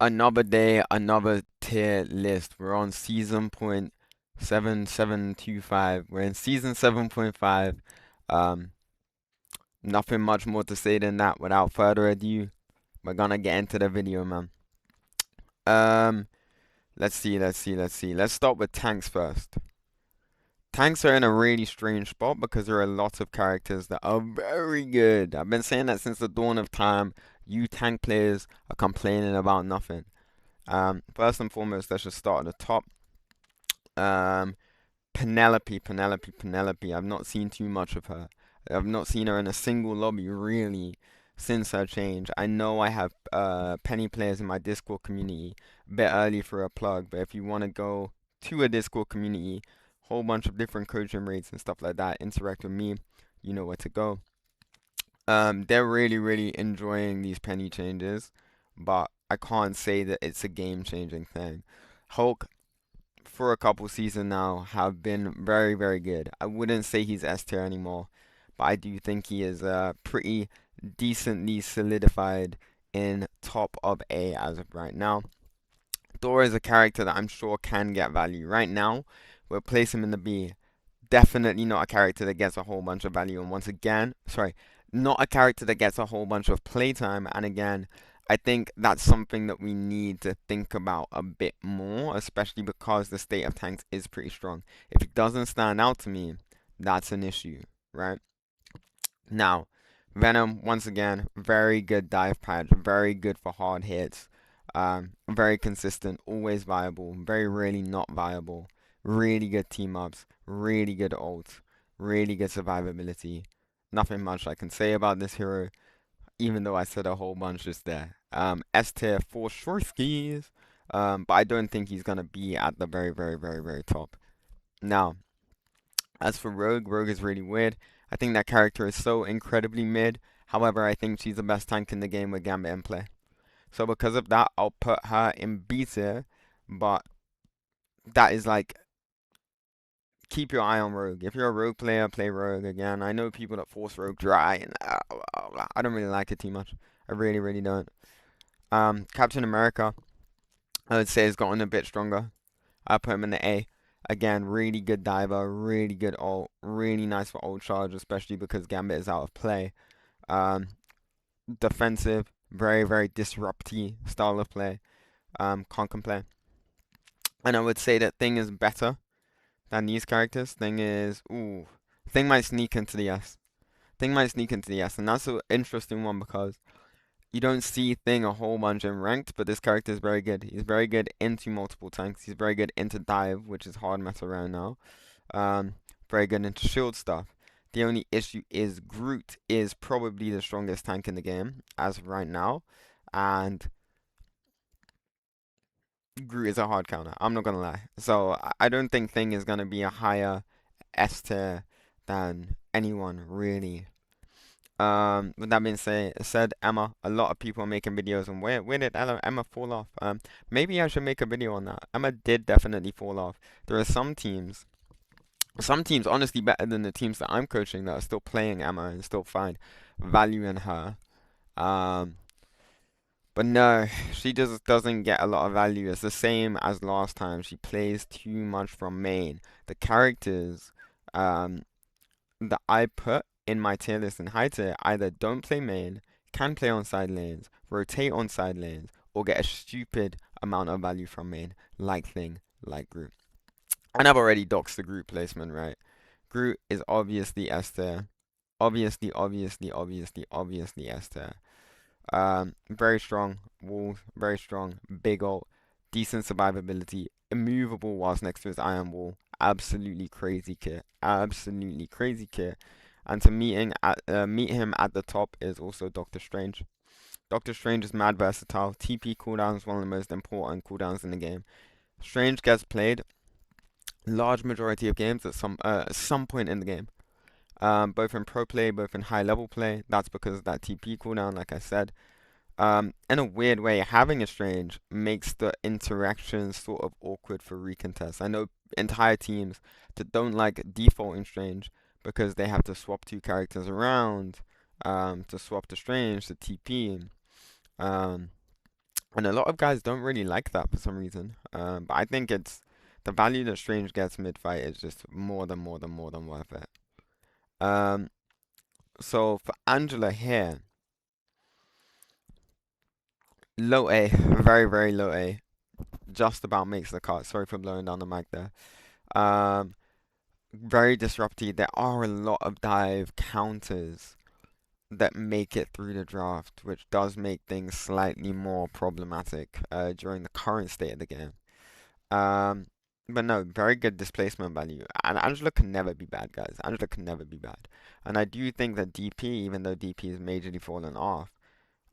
Another day, another tier list. We're on season point 7725. We're in season 7.5. Um, Nothing much more to say than that. Without further ado, we're gonna get into the video, man. Um, let's see. Let's start with tanks first. Tanks are in a really strange spot because there are a lot of characters that are very good. I've been saying that since the dawn of time. You tank players are complaining about nothing. First and foremost, let's just start at the top. Um, Penelope. I've not seen too much of her. I've not seen her in a single lobby really since her change. I know I have Penny players in my Discord community a bit early for a plug, but if you want to go to a Discord community, whole bunch of different coaching rates and stuff like that, interact with me, you know where to go. They're really enjoying these Penny changes, but I can't say that it's a game-changing thing. Hulk for a couple seasons now have been very good. I wouldn't say he's S tier anymore, but I do think he is pretty decently solidified in top of A as of right now. Thor is a character that I'm sure can get value. Right now, we'll place him in the B. Definitely not a character that gets a whole bunch of value. And once again, sorry, not a character that gets a whole bunch of playtime. And again, I think that's something that we need to think about a bit more, especially because the state of tanks is pretty strong. If it doesn't stand out to me, that's an issue, right? Now, Venom, once again, very good dive patch, very good for hard hits, very consistent, always viable, very rarely not viable, really good team ups, really good ult, really good survivability. Nothing much I can say about this hero, even though I said a whole bunch just there. S tier for sure skis, but I don't think he's gonna be at the very top. Now, as for Rogue, Rogue is really weird. I think that character is so incredibly mid. However, I think she's the best tank in the game with Gambit in play. So because of that, I'll put her in B tier. But that is like, keep your eye on Rogue. If you're a Rogue player, play Rogue again. I know people that force Rogue dry, and I don't really like it too much. I really don't. Captain America, I would say, has gotten a bit stronger. I put him in the A. Again, really good diver, really good ult, really nice for ult charge, especially because Gambit is out of play. Um, Defensive, very disrupty style of play. Can't complain. And I would say that Thing is better than these characters. Thing might sneak into the S. Thing might sneak into the S, and that's an interesting one because you don't see Thing a whole bunch in ranked, but this character is very good. He's very good into multiple tanks. He's very good into dive, which is hard meta around now. Um, Very good into shield stuff. The only issue is Groot is probably the strongest tank in the game as of right now, and Groot is a hard counter. I'm not gonna lie. So I don't think Thing is gonna be a higher S tier than anyone really. With that being said, Emma, a lot of people are making videos on where did Emma fall off? Maybe I should make a video on that. Emma did definitely fall off. There are some teams honestly better than the teams that I'm coaching that are still playing Emma and still find value in her. Um, but no, she just doesn't get a lot of value. It's the same as last time. She plays too much from main. The characters, um, that I put in my tier list in high tier either don't play main, can play on side lanes, rotate on side lanes, or get a stupid amount of value from main, like Thing, like Groot. And I've already doxed the Groot placement, right? Groot is obviously S tier. Obviously S tier. Very strong walls, very strong, big ult, decent survivability, immovable whilst next to his iron wall. Absolutely crazy kit. And to meet him at the top is also Doctor Strange. Doctor Strange is mad versatile. TP cooldown is one of the most important cooldowns in the game. Strange gets played large majority of games at some point in the game. Both in pro play, both in high level play. That's because of that TP cooldown, like I said. In a weird way, having a Strange makes the interaction sort of awkward for recontests. I know entire teams that don't like defaulting Strange because they have to swap two characters around, to swap the Strange to TP. Um, And a lot of guys don't really like that for some reason. But I think it's the value that Strange gets mid-fight is just more than worth it. Um, so for Angela here, low A, very low A. Just about makes the cut. Sorry for blowing down the mic there. Um, very disruptive. There are a lot of dive counters that make it through the draft, which does make things slightly more problematic during the current state of the game. Um, but no, very good displacement value. And Angela can never be bad, guys. Angela can never be bad. And I do think that DP, even though DP is majorly fallen off,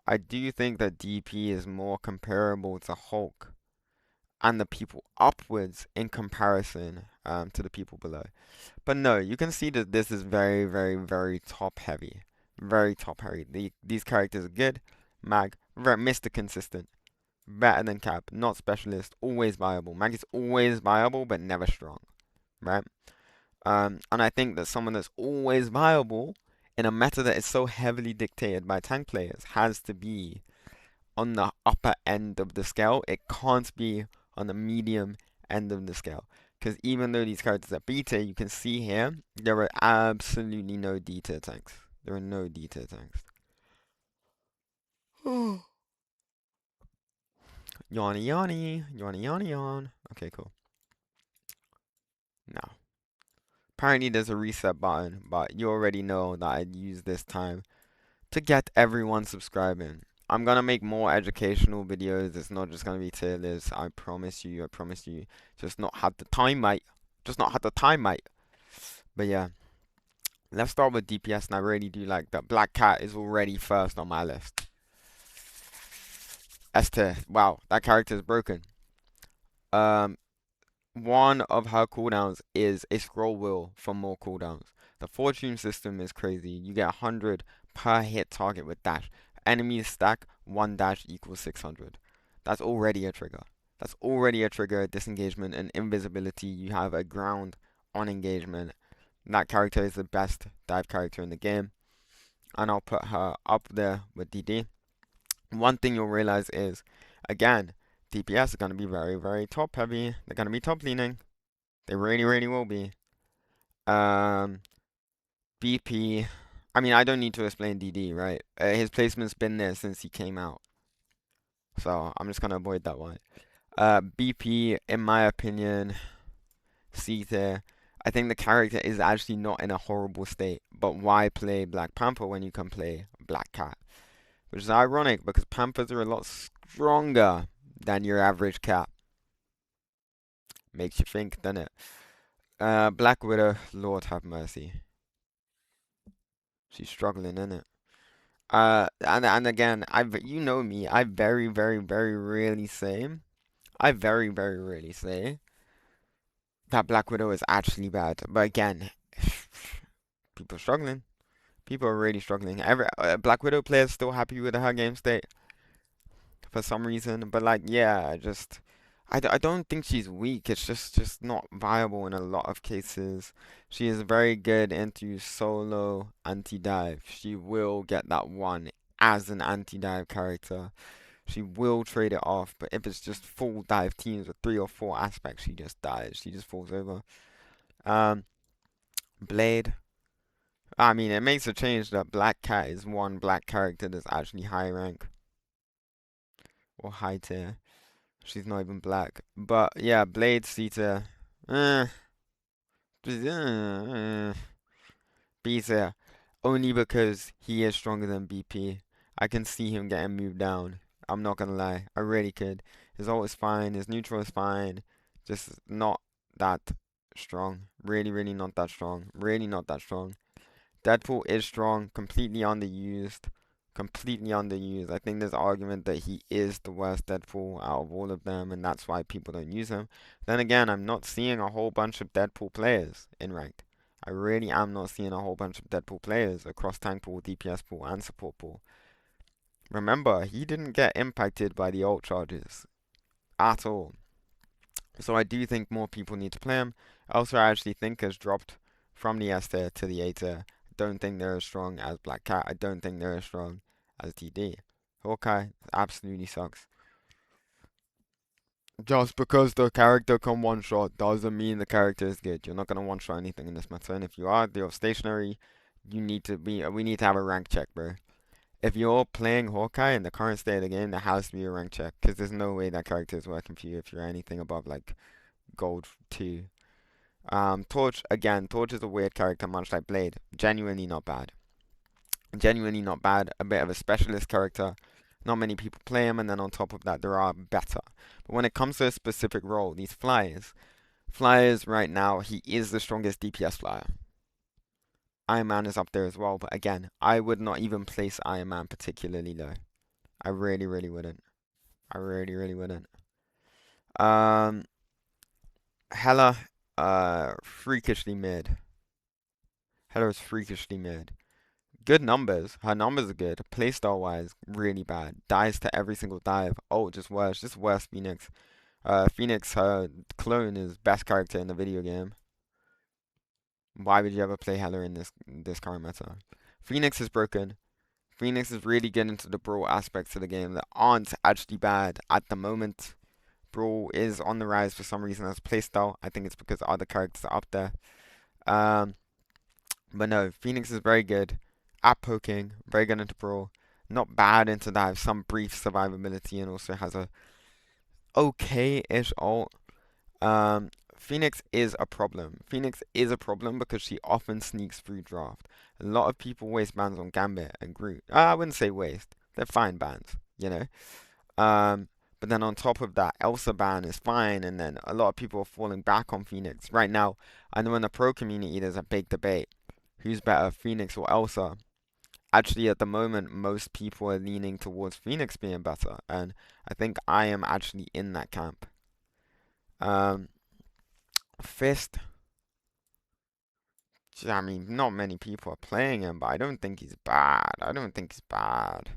I do think that DP is more comparable to Hulk and the people upwards in comparison to the people below. But no, you can see that this is very top heavy. Very top heavy. These characters are good. Mag, very Mr. Consistent. Better than Cap, not specialist, always viable. Mag is always viable, but never strong, right? And I think that someone that's always viable in a meta that is so heavily dictated by tank players has to be on the upper end of the scale. It can't be on the medium end of the scale. Because even though these characters are beta, you can see here, there are absolutely no D tier tanks. There are no D tier tanks. Yawny yawn. Okay, cool. Now, apparently there's a reset button, but you already know that I'd use this time to get everyone subscribing. I'm gonna make more educational videos. It's not just gonna be tier lists. I promise you. I promise you. Just not had the time, mate. Just not had the time, mate. But yeah, let's start with DPS, and I really do like that. Black Cat is already first on my list. S tier. Wow, that character is broken. Um, one of her cooldowns is a scroll wheel for more cooldowns. The fortune system is crazy. You get 100 per hit target with dash. Enemies stack, one dash equals 600. That's already a trigger. That's already a trigger, disengagement and invisibility. You have a ground on engagement. That character is the best dive character in the game. And I'll put her up there with DD. One thing you'll realize is, again, DPS are going to be very top heavy. They're going to be top leaning. They really will be. Um, BP. I mean, I don't need to explain DD, right? His placement's been there since he came out. So I'm just gonna avoid that one. BP, in my opinion, C tier. I think the character is actually not in a horrible state. But why play Black Panther when you can play Black Cat? Which is ironic because Panthers are a lot stronger than your average cat. Makes you think, doesn't it? Black Widow, Lord have mercy. She's struggling, isn't it? And again, you know me, I very rarely say, I very rarely say that Black Widow is actually bad. But again, people are struggling. People are really struggling. Every Black Widow players still happy with her game state for some reason. But like, yeah, just I don't think she's weak. It's just not viable in a lot of cases. She is very good into solo anti-dive. She will get that one as an anti-dive character. She will trade it off, but if it's just full dive teams with 3 or 4 aspects, she just dies. She just falls over. Um, Blade. I mean, it makes a change that Black Cat is one black character that's actually high rank or high tier. She's not even black. But yeah, Blade Sita. Uh, Beta. Only because he is stronger than BP. I can see him getting moved down. I'm not gonna lie. I really could. His ult is fine. His neutral is fine. Just not that strong. Really not that strong. Really not that strong. Deadpool is strong. Completely underused. Completely underused. I think there's an argument that he is the worst Deadpool out of all of them, and that's why people don't use him. Then again, I'm not seeing a whole bunch of Deadpool players in ranked. I really am not seeing a whole bunch of Deadpool players across tank pool, DPS pool, and support pool. Remember, he didn't get impacted by the ult charges at all. So I do think more people need to play him. Also, I actually think has dropped from the S tier to the A tier. Don't think they're as strong as Black Cat. I don't think they're as strong as DD. Hawkeye absolutely sucks. Just because the character can one shot doesn't mean the character is good. You're not gonna one shot anything in this meta, and if you are, you're stationary. You need to be. We need to have a rank check, bro. If you're playing Hawkeye in the current state of the game, there has to be a rank check because there's no way that character is working for you if you're anything above like gold 2. Torch again. Torch is a weird character, much like Blade. Genuinely not bad. Genuinely not bad. A bit of a specialist character. Not many people play him, and then on top of that, there are better. But when it comes to a specific role, these flyers right now, he is the strongest DPS flyer. Iron Man is up there as well, but again, I would not even place Iron Man particularly low. I really, really wouldn't. I really, really wouldn't. Um, Hella, freakishly mid. Hella is freakishly mid. Good numbers. Her numbers are good. Playstyle wise, really bad. Dies to every single dive. Oh, just worse. Just worse, Phoenix. Phoenix, her clone is best character in the video game. Why would you ever play Hella in this current meta? Phoenix is broken. Phoenix is really getting into the brawl aspects of the game that aren't actually bad at the moment. Brawl is on the rise for some reason as playstyle. I think it's because other characters are up there. Um, but no, Phoenix is very good at poking, very good into brawl, not bad into dive, some brief survivability, and also has a okay-ish ult. Phoenix is a problem. Phoenix is a problem because she often sneaks through draft. A lot of people waste bans on Gambit and Groot. I wouldn't say waste. They're fine bans, you know. But then on top of that, Elsa ban is fine, and then a lot of people are falling back on Phoenix. Right now, I know in the pro community there's a big debate. Who's better, Phoenix or Elsa? Actually, at the moment, most people are leaning towards Phoenix being better, and I think I am actually in that camp. Um, Fist, I mean, not many people are playing him, but I don't think he's bad. I don't think he's bad.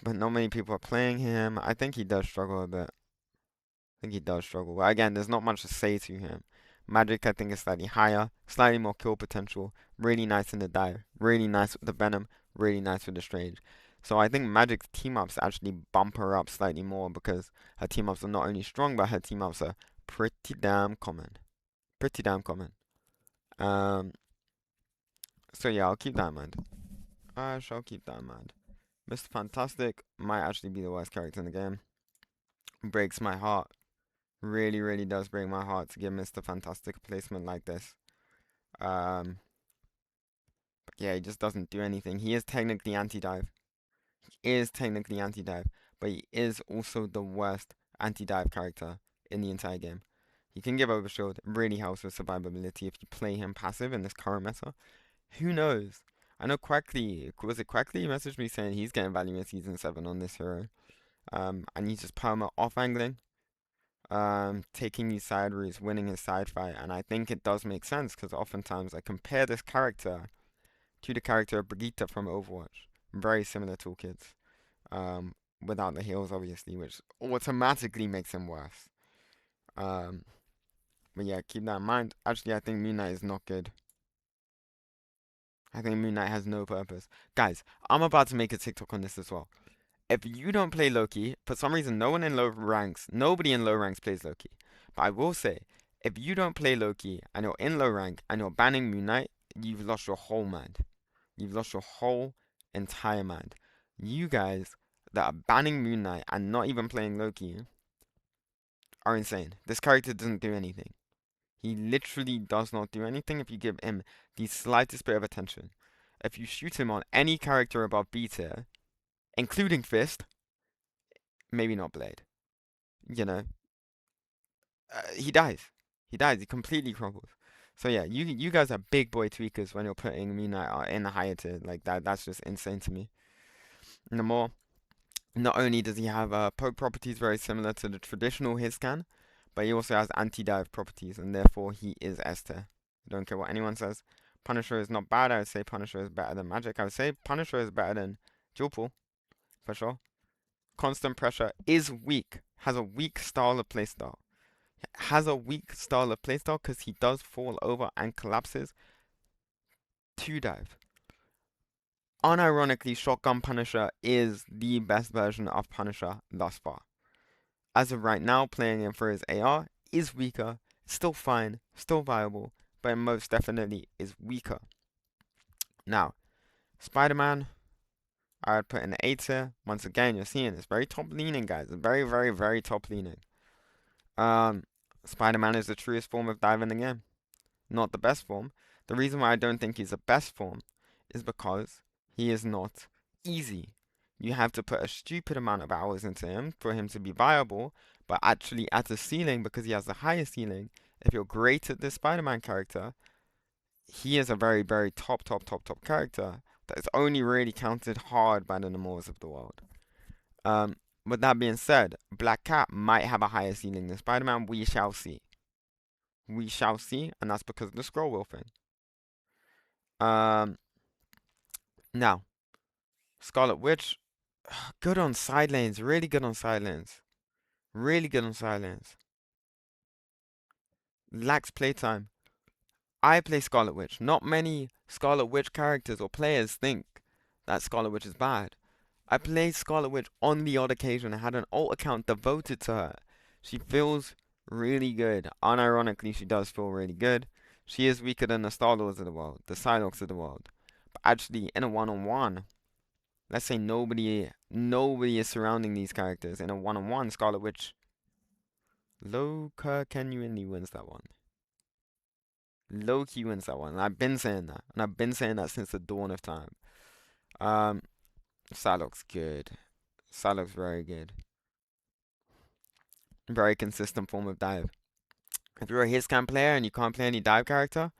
But not many people are playing him. I think he does struggle a bit. I think he does struggle. But again, there's not much to say to him. Magic, I think, is slightly higher, slightly more kill potential. Really nice in the dive. Really nice with the venom. Really nice with the strange. So I think Magic's team ups actually bump her up slightly more because her team ups are not only strong, but her team ups are pretty damn common. Pretty damn common. Um. So yeah, I'll keep that in mind. I shall keep that in mind. Mr. Fantastic might actually be the worst character in the game. Breaks my heart. Really, really does break my heart to give Mr. Fantastic a placement like this. Um, but yeah, he just doesn't do anything. He is technically anti-dive. He is technically anti-dive, but he is also the worst anti-dive character in the entire game. He can give overshield, really helps with survivability if you play him passive in this current meta. Who knows? I know Quackly, was it Quackly? He messaged me saying he's getting value in Season 7 on this hero. And he's just perma off angling, taking these side routes, winning his side fight, and I think it does make sense because oftentimes I compare this character to the character of Brigitte from Overwatch. Very similar toolkits, without the heals obviously, which automatically makes him worse. Um, but yeah, keep that in mind. Actually, I think Moon Knight is not good. I think Moon Knight has no purpose. Guys, I'm about to make a TikTok on this as well. If you don't play Loki, for some reason, no one in low ranks, nobody in low ranks plays Loki. But I will say, if you don't play Loki and you're in low rank and you're banning Moon Knight, you've lost your whole mind. You've lost your whole entire mind. You guys that are banning Moon Knight and not even playing Loki are insane. This character doesn't do anything. He literally does not do anything if you give him the slightest bit of attention. If you shoot him on any character above B tier, including Fist, maybe not Blade. You know, he dies. He dies. He completely crumbles. So yeah, you guys are big boy tweakers when you're putting Moon Knight in the higher tier like that. That's just insane to me. And the more, not only does he have poke properties very similar to the traditional his can, but he also has anti-dive properties, and therefore he is S tier. I don't care what anyone says. Punisher is not bad. I would say Punisher is better than Magic. I would say Punisher is better than Dual Pool, for sure. Constant pressure is weak. Has a weak style of playstyle. Has a weak style of playstyle because he does fall over and collapses to dive. Unironically, Shotgun Punisher is the best version of Punisher thus far. as of right now, playing him for his AR is weaker. Still fine, still viable, but most definitely is weaker. Now, Spider-Man, I would put in the A tier. Once again, you're seeing it's very top leaning, guys. It's very, very, very top leaning. Um, Spider-Man is the truest form of dive in the game, not the best form. The reason why I don't think he's the best form is because he is not easy. You have to put a stupid amount of hours into him for him to be viable, but actually at the ceiling, because he has the highest ceiling, if you're great at this Spider-Man character, he is a very, very top, top, top, top character that is only really counted hard by the Namors of the world. Um, with that being said, Black Cat might have a higher ceiling than Spider-Man. We shall see. We shall see, and that's because of the scroll wheel thing. Um, now, Scarlet Witch, good on side lanes, really good on side lanes. Really good on side lanes. Lacks playtime. I play Scarlet Witch. Not many Scarlet Witch characters or players think that Scarlet Witch is bad. I played Scarlet Witch on the odd occasion. I had an alt account devoted to her. She feels really good. Unironically, she does feel really good. She is weaker than the Star-Lords of the world, the Psylocks of the world. But actually, in a one-on-one, let's say nobody is surrounding these characters. In a one-on-one, Scarlet Witch, Low-key genuinely wins that one. Low-key wins that one. And I've been saying that. And I've been saying that since the dawn of time. Um, Psylocke's good. Psylocke's very good. Very consistent form of dive. If you're a hit scan player and you can't play any dive character,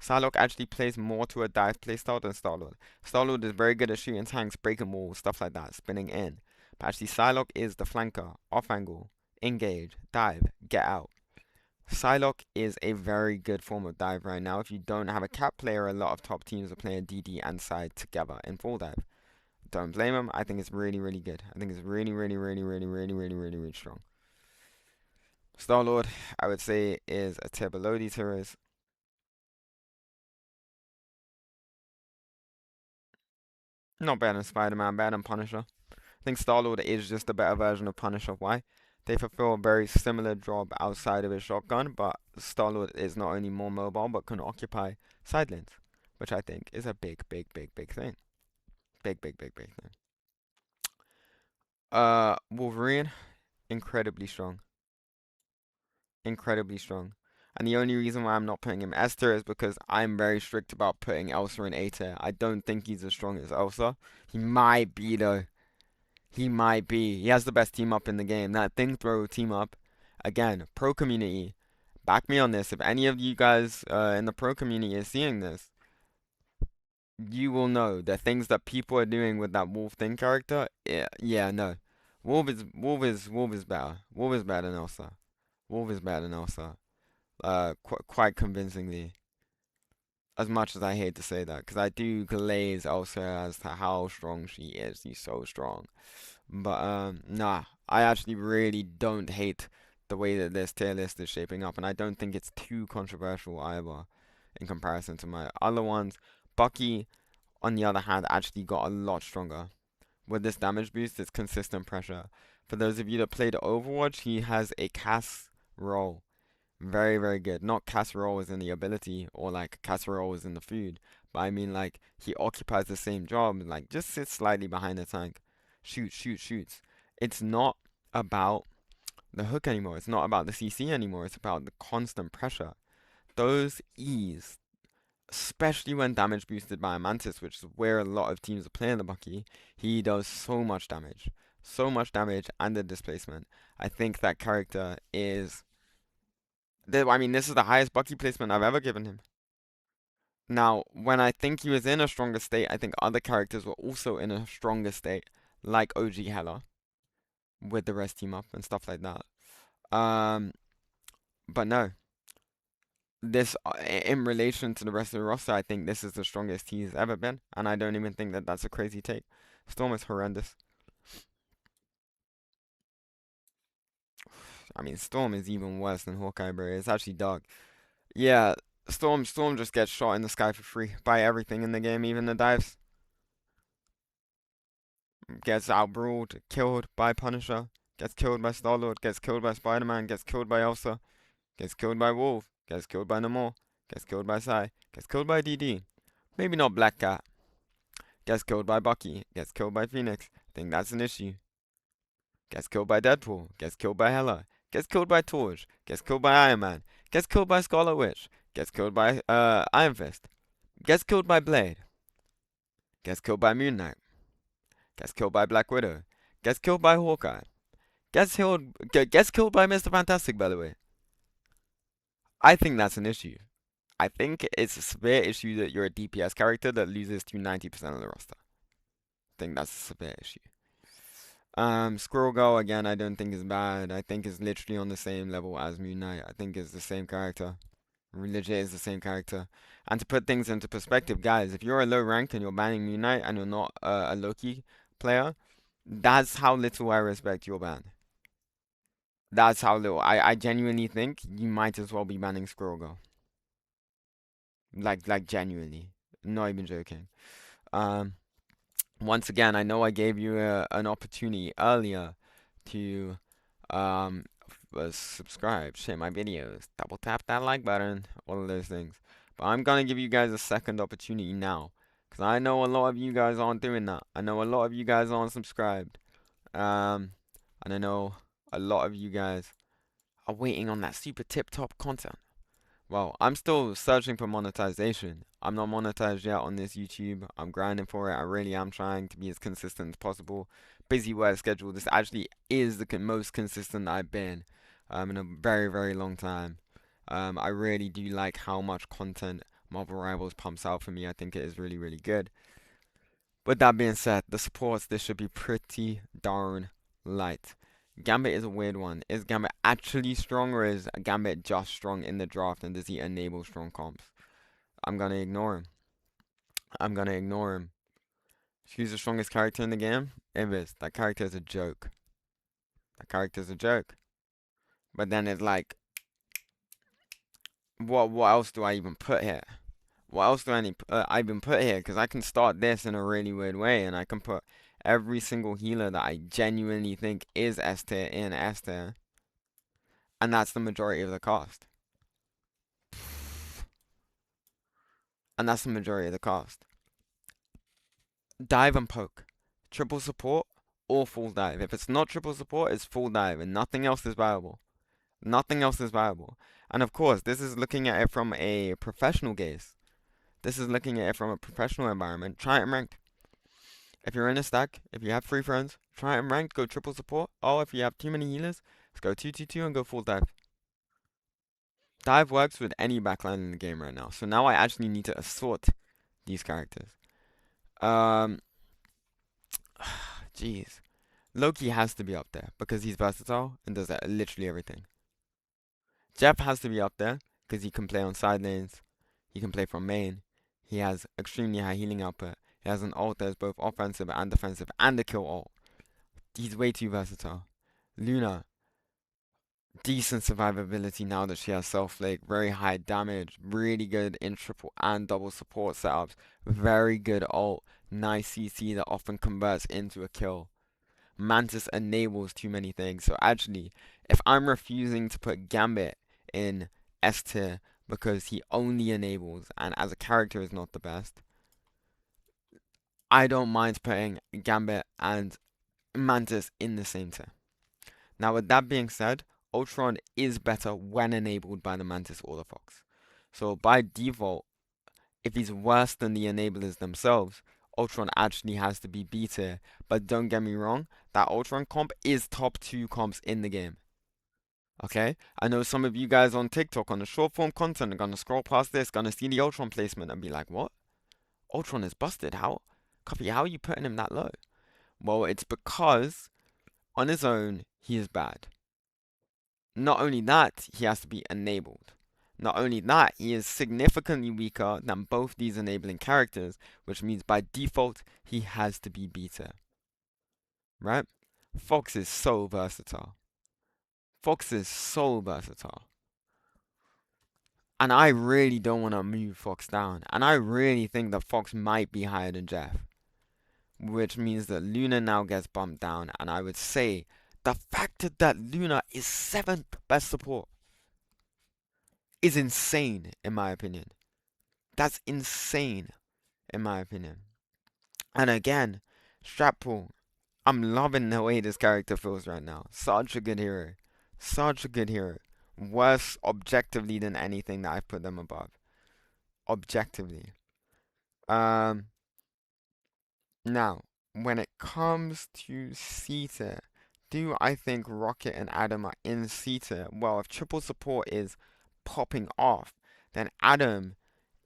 Psylocke actually plays more to a dive playstyle than Star-Lord. Star-Lord is very good at shooting tanks, breaking walls, stuff like that, spinning in. But actually Psylocke is the flanker, off angle, engage, dive, get out. Psylocke is a very good form of dive right now. If you don't have a cap player, a lot of top teams are playing DD and side together in full dive. Don't blame them. I think it's really, really good. I think it's really, really, really, really, really, really, really, really strong. Star-Lord, I would say, is a tier below these heroes. Not better than Spider-Man, better than Punisher. I think Star-Lord is just a better version of Punisher. Why? They fulfill a very similar job outside of his shotgun, but Star-Lord is not only more mobile, but can occupy side lanes, which I think is a big, big, big, big thing. Big, big, big, big thing. Wolverine, incredibly strong. Incredibly strong. And the only reason why I'm not putting him S tier is because I'm very strict about putting Elsa in A tier. I don't think he's as strong as Elsa. He might be though. He might be. He has the best team up in the game. That thing throw team up. Again, pro community. Back me on this. If any of you guys in the pro community is seeing this, you will know the things that people are doing with that Wolf Thing character. Yeah, no. Wolf is better. Wolf is better than Elsa. Wolf is better than Elsa. Quite convincingly. As much as I hate to say that, because I do glaze Elsa as to how strong she is. She's so strong. But nah, I actually really don't hate the way that this tier list is shaping up, and I don't think it's too controversial either in comparison to my other ones. Bucky, on the other hand, actually got a lot stronger. With this damage boost, it's consistent pressure. For those of you that played Overwatch, he has a cast roll. Very, very good. Not casserole is in the ability or like casserole is in the food. But I mean like he occupies the same job, like just sits slightly behind the tank. Shoot, shoot, shoots. It's not about the hook anymore. It's not about the CC anymore. It's about the constant pressure. Those E's, especially when damage boosted by a Mantis, which is where a lot of teams are playing the Bucky, he does so much damage. So much damage and the displacement. I think that character is I mean, this is the highest Bucky placement I've ever given him. Now, when I think he was in a stronger state, I think other characters were also in a stronger state, like OG Hela, with the rest team up and stuff like that. Um, but no, in relation to the rest of the roster, I think this is the strongest he's ever been, and I don't even think that that's a crazy take. Storm is horrendous. I mean, Storm is even worse than Hawkeye, bro. It's actually dark. Yeah, Storm just gets shot in the sky for free by everything in the game, even the dives. Gets outbrawled, killed by Punisher, gets killed by Star-Lord, gets killed by Spider-Man, gets killed by Elsa, gets killed by Wolf, gets killed by Namor, gets killed by Sai, gets killed by DD. Maybe not Black Cat. Gets killed by Bucky, gets killed by Phoenix. Think that's an issue. Gets killed by Deadpool, gets killed by Hela, gets killed by Torch, gets killed by Iron Man, gets killed by Scarlet Witch, gets killed by Iron Fist, gets killed by Blade, gets killed by Moon Knight, gets killed by Black Widow, gets killed by Hawkeye, gets killed by Mr. Fantastic, by the way. I think that's an issue. I think it's a severe issue that you're a DPS character that loses to 90% of the roster. I think that's a severe issue. Squirrel Girl again, I don't think is bad. I think is literally on the same level as Moon Knight. I think is the same character. Legit is the same character. And to put things into perspective, guys, if you're a low rank and you're banning Moon Knight and you're not a Loki player, that's how little I respect your ban. That's how little. I genuinely think you might as well be banning Squirrel Girl. Like genuinely. Not even joking. Um, Once again, I know I gave you an opportunity earlier to subscribe, share my videos, double tap that like button, all of those things. But I'm gonna give you guys a second opportunity now, because I know a lot of you guys aren't doing that. I know a lot of you guys aren't subscribed. And I know a lot of you guys are waiting on that super tip top content. Well, I'm still searching for monetization. I'm not monetized yet on this YouTube. I'm grinding for it. I really am trying to be as consistent as possible. Busy work schedule. This actually is the most consistent I've been in a very, very long time. I really do like how much content Marvel Rivals pumps out for me. I think it is really, really good. With that being said, the supports, this should be pretty darn light. Gambit is a weird one. Is Gambit actually strong, or is Gambit just strong in the draft, and does he enable strong comps? I'm gonna ignore him. I'm gonna ignore him. Who's the strongest character in the game? Invis. That character is a joke. That character is a joke. But then it's like, what else do I even put here? What else do I even put here? Because I can start this in a really weird way, and I can put every single healer that I genuinely think is S tier in S tier, and that's the majority of the cost. And that's the majority of the cost. Dive and poke. Triple support or full dive. If it's not triple support, it's full dive, and nothing else is viable. Nothing else is viable. And of course, this is looking at it from a professional gaze. This is looking at it from a professional environment. Try it in ranked. If you're in a stack, if you have 3 friends, try it in ranked, go triple support. Or if you have too many healers, let's go 2-2-2 and go full dive. Dive works with any backline in the game right now. So now I actually need to assort these characters. Jeez. Loki has to be up there because he's versatile and does literally everything. Jeff has to be up there because he can play on side lanes. He can play from main. He has extremely high healing output. He has an ult that is both offensive and defensive and a kill ult. He's way too versatile. Luna, decent survivability now that she has Self-Flake. Very high damage. Really good in triple and double support setups. Very good ult. Nice CC that often converts into a kill. Mantis enables too many things. So actually, if I'm refusing to put Gambit in S tier because he only enables and as a character is not the best, I don't mind putting Gambit and Mantis in the same tier. Now, with that being said, Ultron is better when enabled by the Mantis or the Fox. So by default, if he's worse than the enablers themselves, Ultron actually has to be B tier. But don't get me wrong, that Ultron comp is top 2 comps in the game. Okay? I know some of you guys on TikTok on the short form content are gonna scroll past this, gonna see the Ultron placement and be like, what? Ultron is busted. How? Cuffy, how are you putting him that low? Well, it's because on his own, he is bad. Not only that, he has to be enabled. Not only that, he is significantly weaker than both these enabling characters, which means by default, he has to be beta. Right? Fox is so versatile. Fox is so versatile. And I really don't want to move Fox down. And I really think that Fox might be higher than Jeff. Which means that Luna now gets bumped down. And I would say The fact that Luna is seventh best support is insane, in my opinion. That's insane, in my opinion. And again, Stratpool, I'm loving the way this character feels right now. Such a good hero. Such a good hero. Worse objectively than anything that I've put them above. Objectively. Um, Now, when it comes to C tier, do I think Rocket and Adam are in C tier? Well, if triple support is popping off, then Adam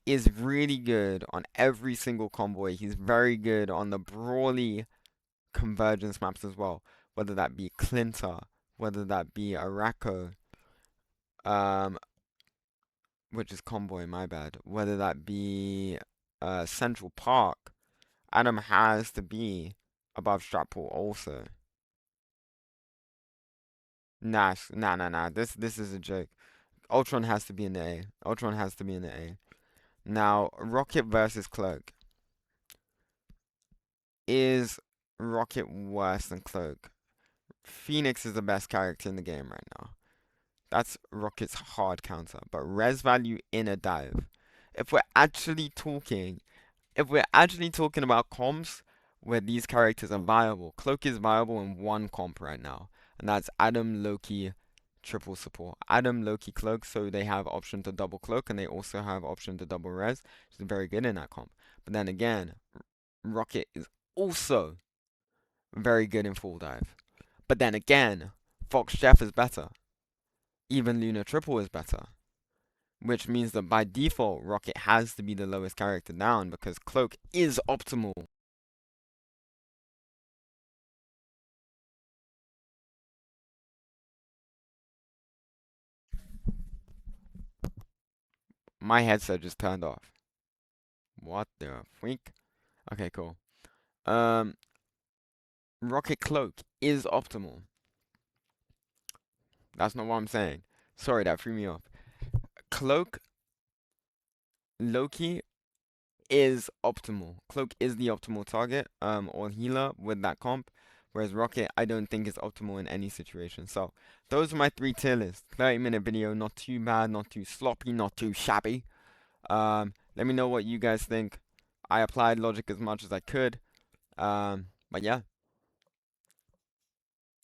is really good on every single convoy. He's very good on the Brawly convergence maps as well, whether that be Clinter, whether that be Araco, um, which is convoy, my bad, whether that be Central Park. Adam has to be above Stratpool also. Nah. This is a joke. Ultron has to be in the A. Ultron has to be in the A. Now, Rocket versus Cloak. Is Rocket worse than Cloak? Phoenix is the best character in the game right now. That's Rocket's hard counter. But res value in a dive. If we're actually talking, if we're actually talking about comps where these characters are viable, Cloak is viable in one comp right now, and that's Adam, Loki, triple support. Adam, Loki, Cloak, so they have option to double Cloak, and they also have option to double res, which is very good in that comp. But then again, Rocket is also very good in full dive. But then again, Fox Jeff is better. Even Luna Triple is better. Which means that by default, Rocket has to be the lowest character down because Cloak is optimal. My headset just turned off. What the freak? Okay, cool. Um, Rocket Cloak is optimal. That's not what I'm saying. Sorry, that threw me off. Cloak, Loki is optimal. Cloak is the optimal target, or healer with that comp. Whereas Rocket, I don't think is optimal in any situation. So, those are my three tier lists. 30-minute video, not too bad, not too sloppy, not too shabby. Let me know what you guys think. I applied logic as much as I could. But yeah.